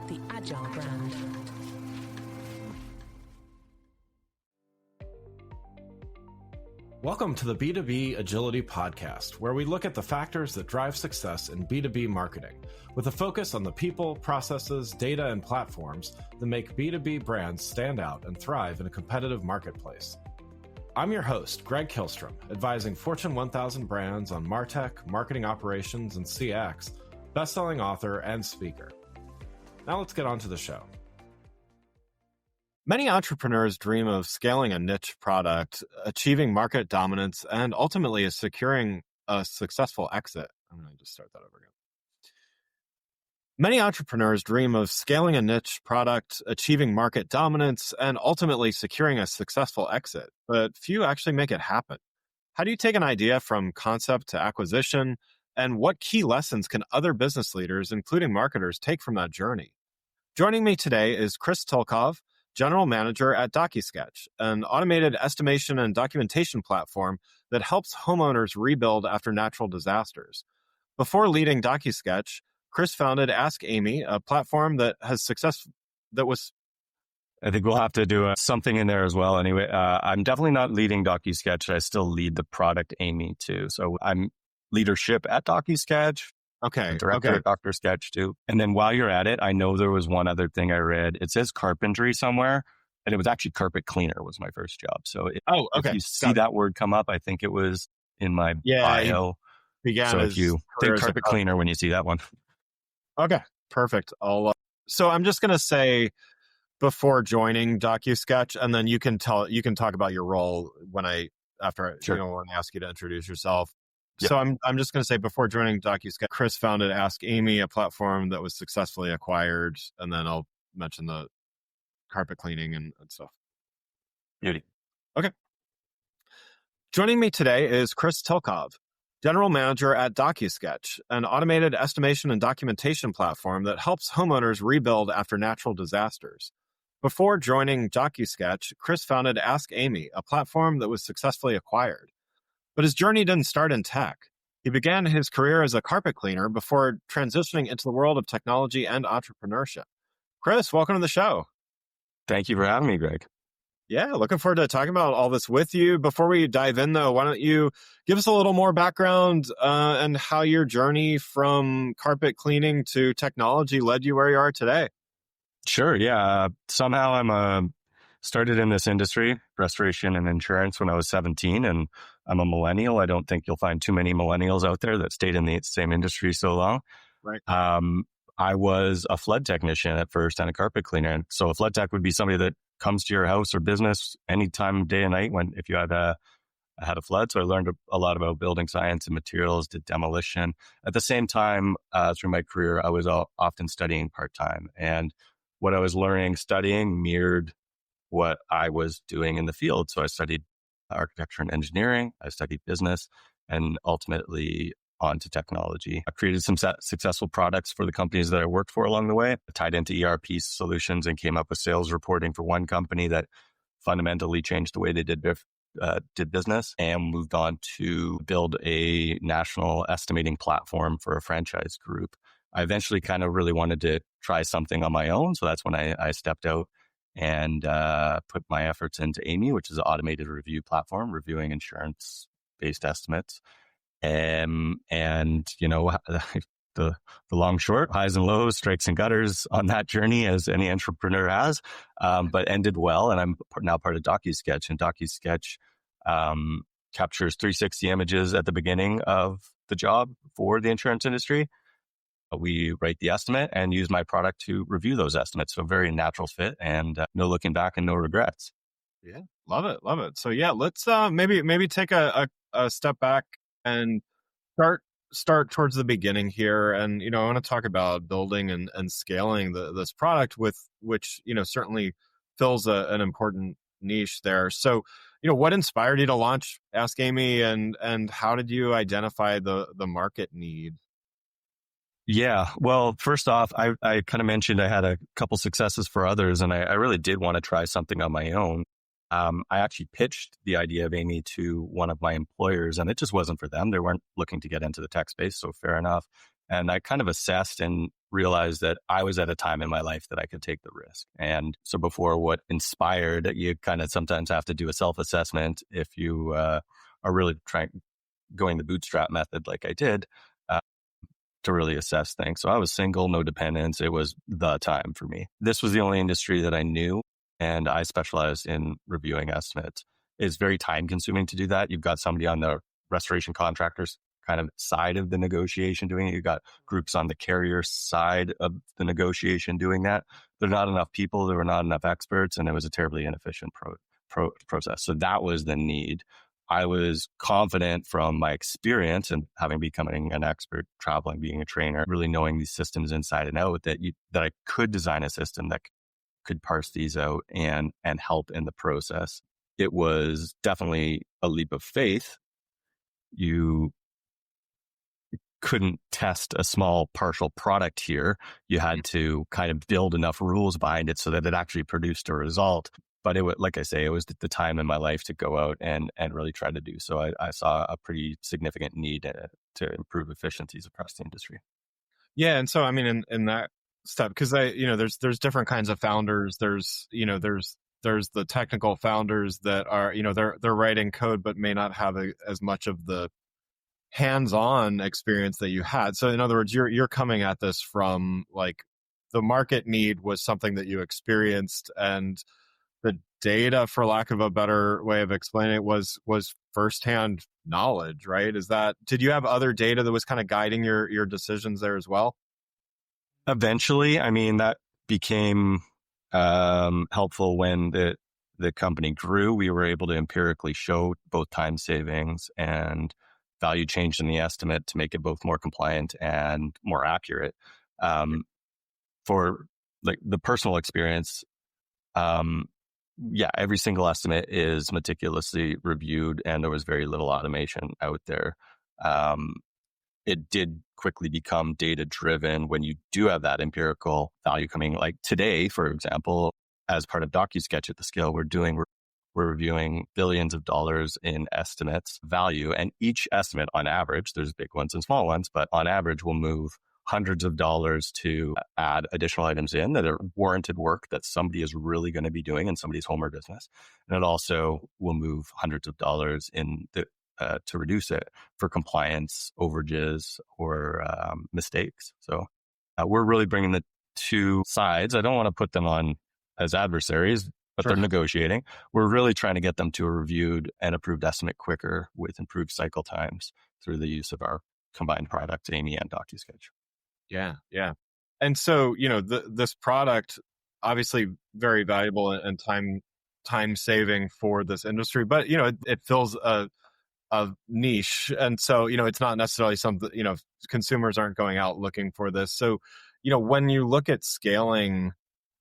the Agile brand. Welcome to the B2B Agility Podcast, where we look at the factors that drive success in B2B marketing, with a focus on the people, processes, data, and platforms that make B2B brands stand out and thrive in a competitive marketplace. I'm your host, Greg Kihlstrom, advising Fortune 1000 brands on MarTech, marketing operations, and CX, best-selling author and speaker. Now let's get on to the show. Many entrepreneurs dream of scaling a niche product, achieving market dominance, and ultimately securing a successful exit. I'm going to just start that over again. Many entrepreneurs dream of scaling a niche product, achieving market dominance, and ultimately securing a successful exit, but few actually make it happen. How do you take an idea from concept to acquisition, and what key lessons can other business leaders, including marketers, take from that journey? Joining me today is Chris Tilkov, General Manager at DocuSketch, an automated estimation and documentation platform that helps homeowners rebuild after natural disasters. Before leading DocuSketch, Chris founded Ask AiME, a platform that has success that was. I think we'll have to do something in there as well. Anyway, I'm definitely not leading DocuSketch. I still lead the product AiME too. So I'm leadership at DocuSketch. Okay. Director at DocuSketch too. And then while you're at it, I know there was one other thing I read. It says carpentry somewhere, and it was actually carpet cleaner was my first job. So if you see that word come up, I think it was in my bio. So if you think carpet cleaner when you see that one. Okay, perfect. So I'm just going to say before joining DocuSketch, and then you can talk about your role when I ask you to introduce yourself. Yep. So I'm just going to say before joining DocuSketch, Chris founded Ask AiME, a platform that was successfully acquired, and then I'll mention the carpet cleaning and stuff. Beauty. Okay. Joining me today is Chris Tilkov, General Manager at DocuSketch, an automated estimation and documentation platform that helps homeowners rebuild after natural disasters. Before joining DocuSketch, Chris founded Ask AiME, a platform that was successfully acquired. But his journey didn't start in tech. He began his career as a carpet cleaner before transitioning into the world of technology and entrepreneurship. Chris, welcome to the show. Thank you for having me, Greg. Yeah, looking forward to talking about all this with you. Before we dive in, though, why don't you give us a little more background and how your journey from carpet cleaning to technology led you where you are today? Sure, yeah. Somehow I'm started in this industry, restoration and insurance, when I was 17, and I'm a millennial. I don't think you'll find too many millennials out there that stayed in the same industry so long. Right. I was a flood technician at first and a carpet cleaner. And so a flood tech would be somebody that comes to your house or business anytime, day and night, if you had a flood. So I learned a lot about building science and materials, did demolition. At the same time, through my career, I was often studying part-time. And what I was studying mirrored what I was doing in the field. So I studied architecture and engineering. I studied business, and ultimately on to technology. I created some successful products for the companies that I worked for along the way. I tied into ERP solutions and came up with sales reporting for one company that fundamentally changed the way they did business, and moved on to build a national estimating platform for a franchise group. I eventually kind of really wanted to try something on my own. So that's when I stepped out and put my efforts into AiME, which is an automated review platform, reviewing insurance-based estimates. And the long short, highs and lows, strikes and gutters on that journey, as any entrepreneur has, but ended well. And I'm now part of DocuSketch, and DocuSketch captures 360 images at the beginning of the job for the insurance industry. We write the estimate and use my product to review those estimates. So very natural fit, and no looking back and no regrets. Yeah, love it. So yeah, let's maybe take a step back and start towards the beginning here. And I want to talk about building and scaling this product, with which certainly fills an important niche there. So what inspired you to launch Ask AiME, and how did you identify the market need? Yeah. Well, first off, I kind of mentioned I had a couple successes for others, and I really did want to try something on my own. I actually pitched the idea of AiME to one of my employers, and it just wasn't for them. They weren't looking to get into the tech space, so fair enough. And I kind of assessed and realized that I was at a time in my life that I could take the risk. And so before what inspired, you kind of sometimes have to do a self-assessment if you are really going the bootstrap method like I did, uh, to really assess things. So I was single, no dependents. It was the time for me. This was the only industry that I knew, and I specialized in reviewing estimates. It's very time consuming to do that. You've got somebody on the restoration contractors kind of side of the negotiation doing it. You've got groups on the carrier side of the negotiation doing that. There are not enough people. There were not enough experts, and it was a terribly inefficient process. So that was the need. I was confident from my experience and having becoming an expert, traveling, being a trainer, really knowing these systems inside and out, that I could design a system that could parse these out and help in the process. It was definitely a leap of faith. You couldn't test a small partial product here. You had to kind of build enough rules behind it so that it actually produced a result. But it was, like I say, it was the time in my life to go out and really try to do. So I saw a pretty significant need to improve efficiencies across the industry. Yeah. And so, I mean, in that step, because there's different kinds of founders. There's the technical founders that are, they're writing code, but may not have as much of the hands-on experience that you had. So in other words, you're coming at this from like the market need was something that you experienced, and the data, for lack of a better way of explaining it, was firsthand knowledge, right? Did you have other data that was kind of guiding your decisions there as well? Eventually, I mean, that became helpful when the company grew. We were able to empirically show both time savings and value change in the estimate to make it both more compliant and more accurate. For like the personal experience, every single estimate is meticulously reviewed, and there was very little automation out there. It did quickly become data driven when you do have that empirical value coming. Like today, for example, as part of DocuSketch at the scale we're reviewing billions of dollars in estimates value, and each estimate on average, there's big ones and small ones, but on average will move hundreds of dollars to add additional items in that are warranted work that somebody is really going to be doing in somebody's home or business. And it also will move hundreds of dollars to reduce it for compliance, overages, or mistakes. So we're really bringing the two sides. I don't want to put them on as adversaries, but Sure. They're negotiating. We're really trying to get them to a reviewed and approved estimate quicker with improved cycle times through the use of our combined products, AiME and DocuSketch. Yeah, yeah. And so, this product, obviously very valuable and time saving for this industry, but it fills a niche. And so, it's not necessarily something, consumers aren't going out looking for this. So, when you look at scaling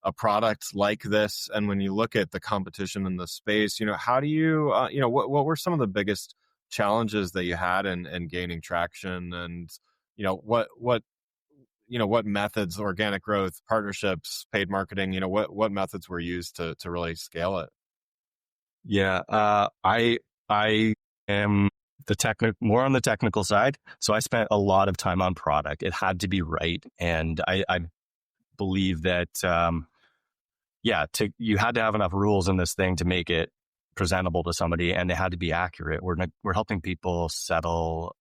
a product like this, and when you look at the competition in the space, how do you, what were some of the biggest challenges that you had in gaining traction? And, what methods, organic growth, partnerships, paid marketing, what methods were used to really scale it? Yeah, I am more on the technical side. So I spent a lot of time on product. It had to be right. And I believe that, you had to have enough rules in this thing to make it presentable to somebody, and they had to be accurate. We're helping people settle,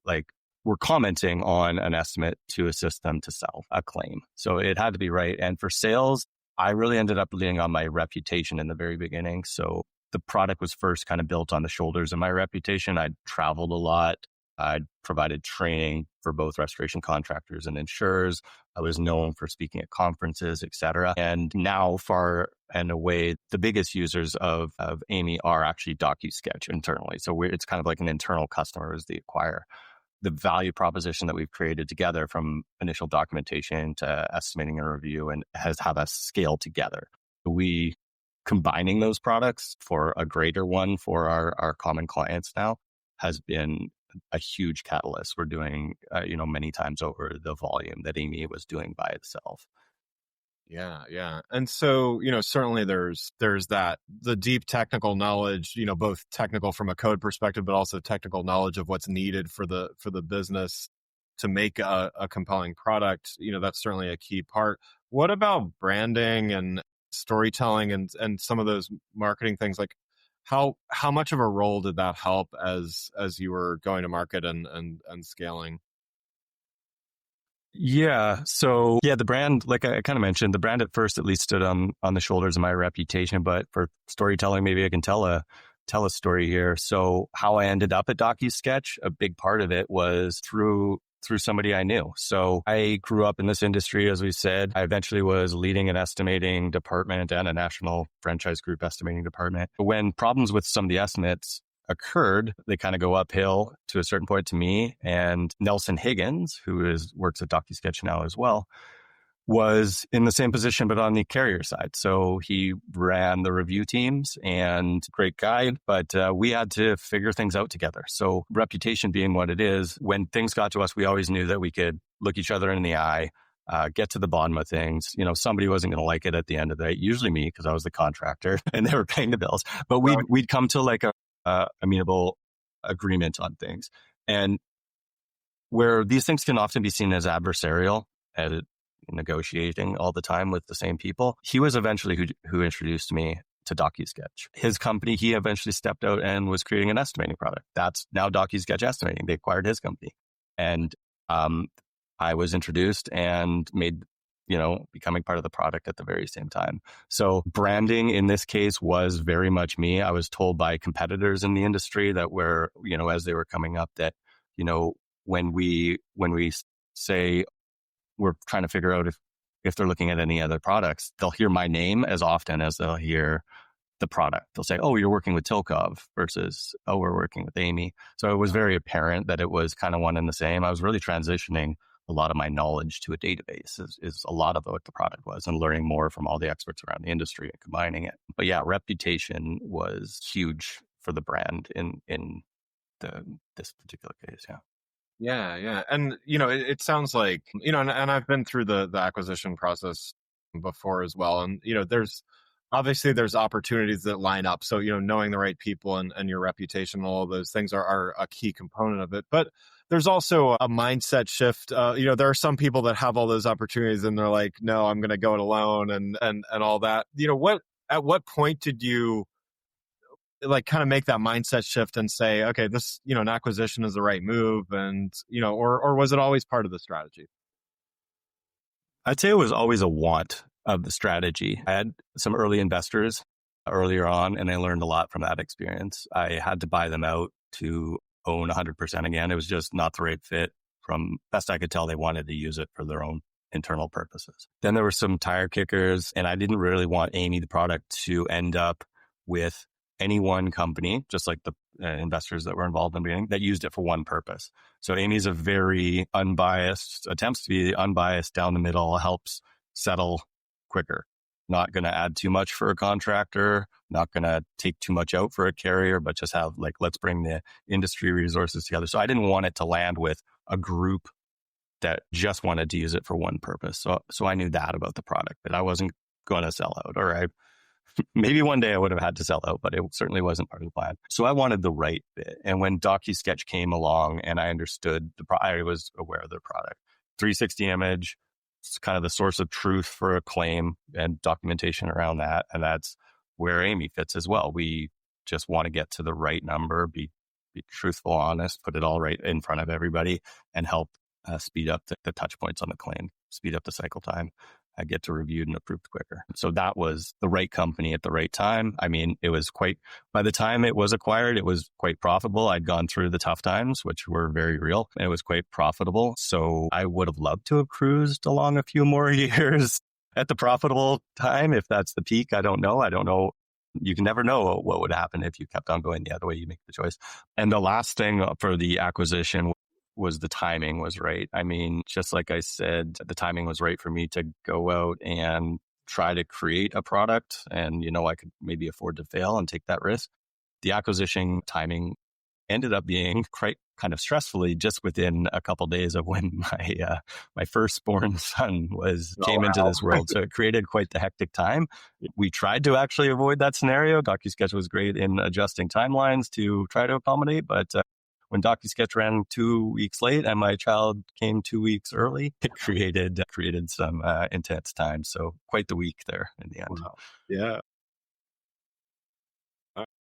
like we're commenting on an estimate to assist them to sell a claim. So it had to be right. And for sales, I really ended up leaning on my reputation in the very beginning. So the product was first kind of built on the shoulders of my reputation. I'd traveled a lot. I'd provided training for both restoration contractors and insurers. I was known for speaking at conferences, et cetera. And now, far and away, the biggest users of AiME are actually DocuSketch internally. So it's kind of like an internal customer as the acquirer. The value proposition that we've created together, from initial documentation to estimating and review, and has had us scale together. We combining those products for a greater one for our common clients now has been a huge catalyst. We're doing, many times over the volume that AiME was doing by itself. Yeah, yeah. And so, certainly there's that, the deep technical knowledge, both technical from a code perspective, but also technical knowledge of what's needed for the business to make a compelling product, that's certainly a key part. What about branding and storytelling and some of those marketing things? Like how much of a role did that help as you were going to market and scaling? Yeah. So yeah, the brand, like I kind of mentioned, the brand at first at least stood on the shoulders of my reputation, but for storytelling, maybe I can tell a story here. So how I ended up at DocuSketch, a big part of it was through somebody I knew. So I grew up in this industry, as we said. I eventually was leading an estimating department and a national franchise group estimating department. When problems with some of the estimates occurred, they kind of go uphill to a certain point to me. And Nelson Higgins, who works at DocuSketch now as well, was in the same position, but on the carrier side. So he ran the review teams and great guy, but we had to figure things out together. So reputation being what it is, when things got to us, we always knew that we could look each other in the eye, get to the bottom of things. Somebody wasn't going to like it at the end of the day, usually me, because I was the contractor and they were paying the bills. But we'd come to like a amenable agreement on things. And where these things can often be seen as adversarial, as negotiating all the time with the same people, he was eventually who introduced me to DocuSketch. His company, he eventually stepped out and was creating an estimating product. That's now DocuSketch Estimating. They acquired his company. And I was introduced and made, becoming part of the product at the very same time. So branding in this case was very much me. I was told by competitors in the industry that were, as they were coming up, that, when we say we're trying to figure out if they're looking at any other products, they'll hear my name as often as they'll hear the product. They'll say, oh, you're working with Tilkov versus, oh, we're working with AiME. So it was very apparent that it was kind of one and the same. I was really transitioning a lot of my knowledge to a database is a lot of what the product was, and learning more from all the experts around the industry and combining it. But yeah, reputation was huge for the brand in this particular case. Yeah. Yeah. And, it sounds like, and I've been through the acquisition process before as well. And, there's opportunities that line up. So, knowing the right people and your reputation, all of those things are a key component of it. But there's also a mindset shift. There are some people that have all those opportunities and they're like, no, I'm going to go it alone and all that. At what point did you like kind of make that mindset shift and say, okay, this, an acquisition is the right move, and, or was it always part of the strategy? I'd say it was always a want of the strategy. I had some early investors earlier on, and I learned a lot from that experience. I had to buy them out to own 100% again. It was just not the right fit. From best I could tell, they wanted to use it for their own internal purposes. Then there were some tire kickers, and I didn't really want AiME, the product, to end up with any one company, just like the investors that were involved in the beginning, that used it for one purpose. So AiME is a very unbiased, attempts to be unbiased, down the middle, helps settle quicker. Not going to add too much for a contractor, not going to take too much out for a carrier, but just have let's bring the industry resources together. So I didn't want it to land with a group that just wanted to use it for one purpose. So I knew that about the product, that I wasn't going to sell out, or maybe one day I would have had to sell out, but it certainly wasn't part of the plan. So I wanted the right fit. And when DocuSketch came along and I understood I was aware of the product. 360 image, it's kind of the source of truth for a claim and documentation around that. And that's where AiME fits as well. We just want to get to the right number, be truthful, honest, put it all right in front of everybody, and help speed up the touch points on the claim, speed up the cycle time. I get to reviewed and approved quicker. So that was the right company at the right time. I mean, by the time it was acquired, it was quite profitable. I'd gone through the tough times, which were very real. It was quite profitable. So I would have loved to have cruised along a few more years at the profitable time. If that's the peak, I don't know. You can never know what would happen if you kept on going the other way. You make the choice. And the last thing for the acquisition was the timing was right. I mean, just like I said, the timing was right for me to go out and try to create a product, and, I could maybe afford to fail and take that risk. The acquisition timing ended up being quite kind of stressfully just within a couple of days of when my firstborn son came into this world. So it created quite the hectic time. We tried to actually avoid that scenario. DocuSketch was great in adjusting timelines to try to accommodate, but when DocuSketch ran 2 weeks late and my child came 2 weeks early, it created some intense time. So quite the week there in the end. Wow. Yeah.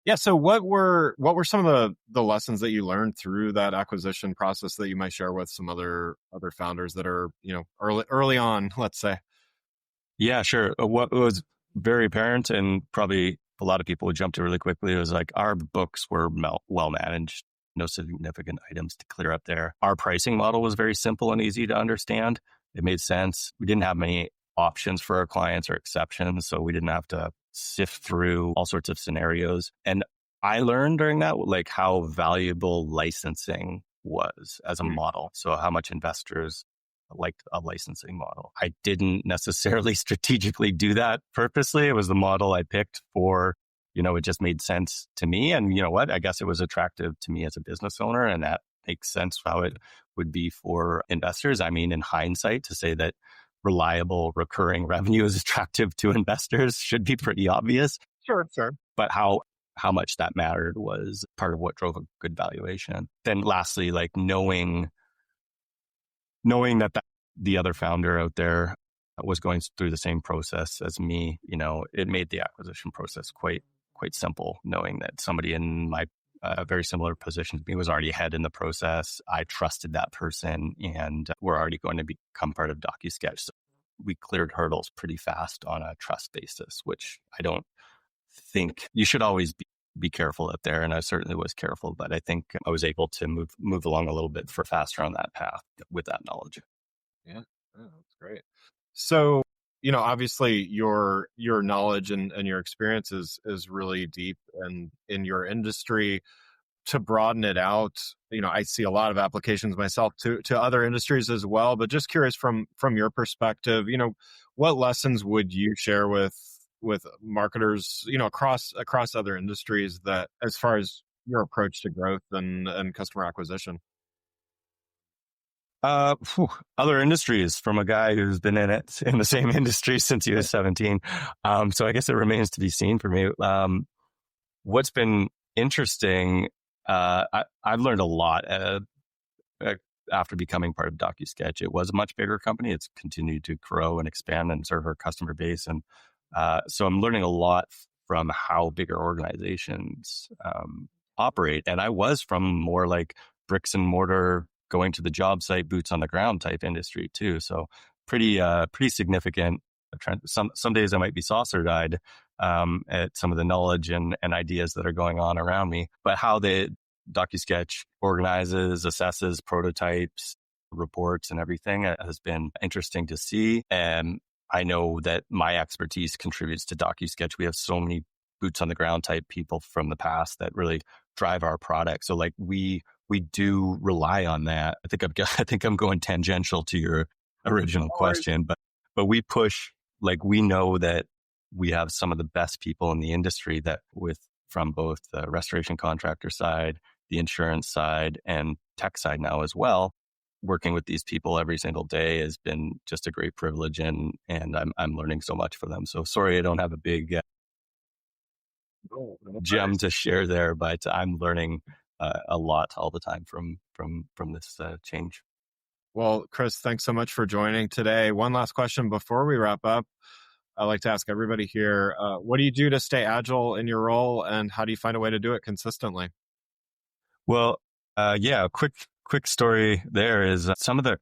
Yeah. So what were some of the lessons that you learned through that acquisition process that you might share with some other founders that are, early on, let's say? Yeah, sure. What was very apparent, and probably a lot of people would jump to really quickly, was like our books were well managed, no significant items to clear up there. Our pricing model was very simple and easy to understand. It made sense. We didn't have many options for our clients or exceptions, so we didn't have to sift through all sorts of scenarios. And I learned during that, like, how valuable licensing was as a model. So how much investors liked a licensing model. I didn't necessarily strategically do that purposely. It was the model I picked for, it just made sense to me. And you know what? I guess it was attractive to me as a business owner, and that makes sense how it would be for investors. I mean, in hindsight, to say that reliable recurring revenue is attractive to investors should be pretty obvious. Sure. But how much that mattered was part of what drove a good valuation. Then lastly, like knowing that the other founder out there was going through the same process as me, it made the acquisition process quite simple, knowing that somebody in my very similar position to me was already ahead in the process. I trusted that person, and we're already going to become part of DocuSketch. So we cleared hurdles pretty fast on a trust basis, which I don't think you should always be careful out there. And I certainly was careful, but I think I was able to move along a little bit faster on that path with that knowledge. Yeah, that's great. So, obviously your knowledge and your experience is really deep and in your industry. To broaden it out, I see a lot of applications myself to other industries as well, but just curious from your perspective, what lessons would you share with marketers, across other industries, that as far as your approach to growth and customer acquisition? Other industries, from a guy who's been in the same industry since he was 17. So I guess it remains to be seen for me. What's been interesting, I've learned a lot after becoming part of DocuSketch. It was a much bigger company. It's continued to grow and expand and serve our customer base. And so I'm learning a lot from how bigger organizations operate. And I was from more like bricks and mortar, going to the job site, boots on the ground type industry too. So pretty significant. Some days I might be saucer-eyed at some of the knowledge and ideas that are going on around me. But how the DocuSketch organizes, assesses prototypes, reports, and everything has been interesting to see. And I know that my expertise contributes to DocuSketch. We have so many boots on the ground type people from the past that really drive our product. So like we do rely on that. I think I'm going tangential to your original question, but we push, like, we know that we have some of the best people in the industry from both the restoration contractor side, the insurance side, and tech side now as well. Working with these people every single day has been just a great privilege, and I'm learning so much from them. So sorry, I don't have a big gem to share there, but I'm learning a lot all the time from this change. Well, Chris, thanks so much for joining today. One last question before we wrap up. I like to ask everybody here, what do you do to stay agile in your role, and how do you find a way to do it consistently? Well, a quick story there is some of the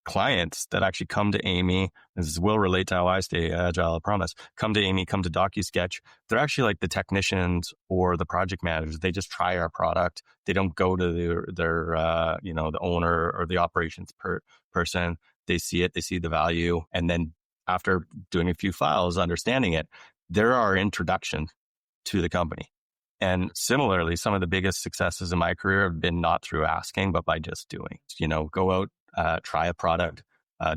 clients that actually come to AiME, this will relate to how I stay agile, I promise, come to AiME, come to DocuSketch. They're actually like the technicians or the project managers. They just try our product. They don't go to their the owner or the operations person. They see it, they see the value. And then after doing a few files, understanding it, they're our introduction to the company. And similarly, some of the biggest successes in my career have been not through asking, but by just doing. Go out, try a product,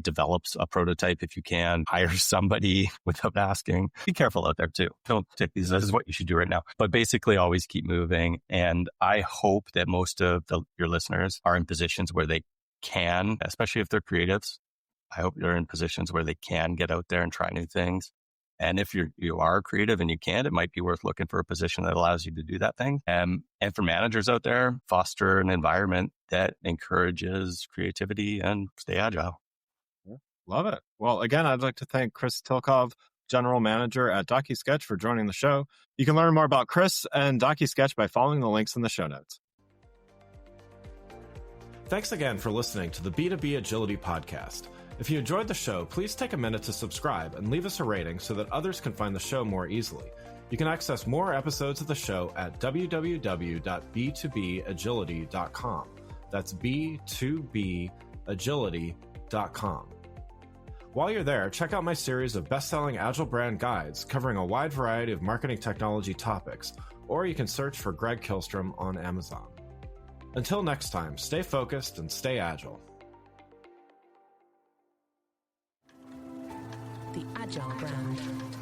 develop a prototype if you can, hire somebody without asking. Be careful out there too. Don't take these as what you should do right now. But basically, always keep moving. And I hope that most of your listeners are in positions where they can, especially if they're creatives. I hope they're in positions where they can get out there and try new things. And if you are creative and you can't, it might be worth looking for a position that allows you to do that thing. And for managers out there, foster an environment that encourages creativity and stay agile. Love it. Well, again, I'd like to thank Chris Tilkov, General Manager at DocuSketch, for joining the show. You can learn more about Chris and DocuSketch by following the links in the show notes. Thanks again for listening to the B2B Agility Podcast. If you enjoyed the show, please take a minute to subscribe and leave us a rating so that others can find the show more easily. You can access more episodes of the show at www.b2bagility.com. That's b2bagility.com. While you're there, check out my series of best-selling Agile brand guides covering a wide variety of marketing technology topics, or you can search for Greg Kihlstrom on Amazon. Until next time, stay focused and stay agile. The Agile brand.